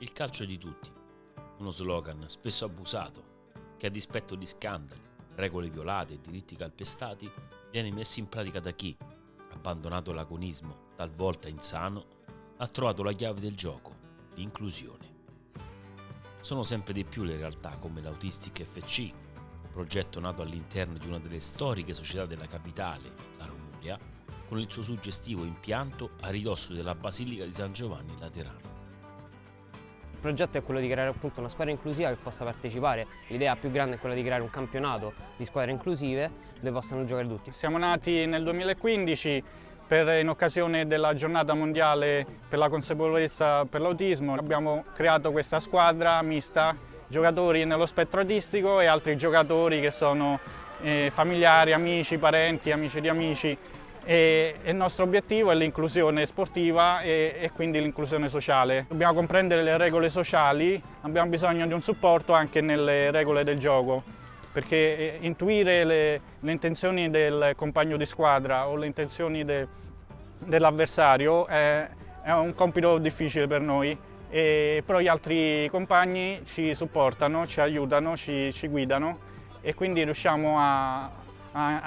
Il calcio è di tutti, uno slogan spesso abusato, che a dispetto di scandali, regole violate e diritti calpestati, viene messo in pratica da chi, abbandonato l'agonismo, talvolta insano, ha trovato la chiave del gioco, l'inclusione. Sono sempre di più le realtà come l'Autistic FC, progetto nato all'interno di una delle storiche società della capitale, la Romulia, con il suo suggestivo impianto a ridosso della Basilica di San Giovanni Laterano. Il progetto è quello di creare appunto una squadra inclusiva che possa partecipare. L'idea più grande è quella di creare un campionato di squadre inclusive dove possano giocare tutti. Siamo nati nel 2015 in occasione della giornata mondiale per la consapevolezza per l'autismo. Abbiamo creato questa squadra mista, giocatori nello spettro autistico e altri giocatori che sono familiari, amici, parenti, amici di amici. E il nostro obiettivo è l'inclusione sportiva e quindi l'inclusione sociale. Dobbiamo comprendere le regole sociali, abbiamo bisogno di un supporto anche nelle regole del gioco, perché intuire le intenzioni del compagno di squadra o le intenzioni dell'avversario è un compito difficile per noi, però gli altri compagni ci supportano, ci aiutano, ci guidano e quindi riusciamo a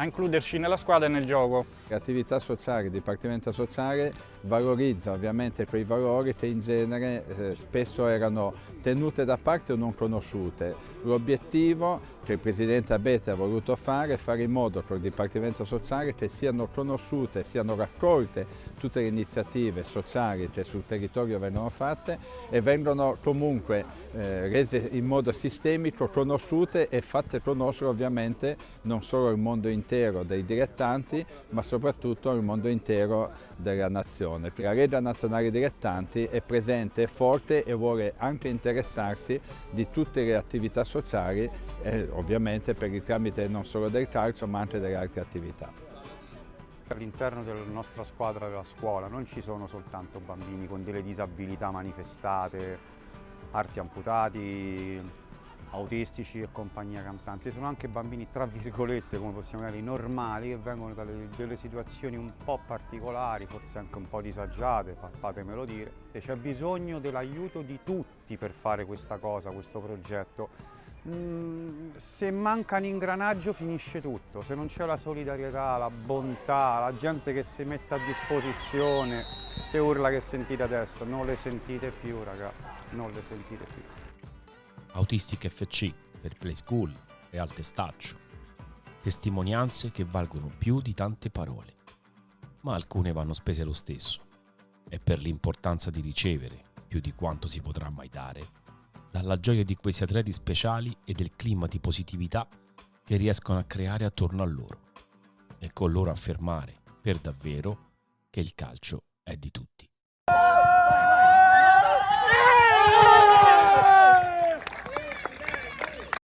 includerci nella squadra e nel gioco. L'attività sociale, il Dipartimento Sociale valorizza ovviamente quei valori che in genere spesso erano tenute da parte o non conosciute. L'obiettivo che il Presidente Abete ha voluto fare è fare in modo col Dipartimento Sociale che siano conosciute, siano raccolte tutte le iniziative sociali che sul territorio vengono fatte e vengono comunque rese in modo sistemico, conosciute e fatte conoscere ovviamente non solo il mondo intero dei dilettanti, ma soprattutto il mondo intero della nazione. La Lega Nazionale Dilettanti è presente, è forte e vuole anche interessarsi di tutte le attività sociali, ovviamente per il tramite non solo del calcio ma anche delle altre attività. All'interno della nostra squadra della scuola non ci sono soltanto bambini con delle disabilità manifestate, arti amputati, autistici e compagnia cantante, sono anche bambini tra virgolette, come possiamo dire, normali, che vengono da delle situazioni un po' particolari, forse anche un po' disagiate, fatemelo dire, e c'è bisogno dell'aiuto di tutti per fare questa cosa, questo progetto. Se manca un ingranaggio finisce tutto, se non c'è la solidarietà, la bontà, la gente che si mette a disposizione, queste urla che sentite adesso non le sentite più, ragazzi, non le sentite più. Autistic FC, Fair Play School, Real Testaccio. Testimonianze che valgono più di tante parole, ma alcune vanno spese lo stesso. E per l'importanza di ricevere, più di quanto si potrà mai dare, dalla gioia di questi atleti speciali e del clima di positività che riescono a creare attorno a loro, e con loro affermare, per davvero, che il calcio è di tutti.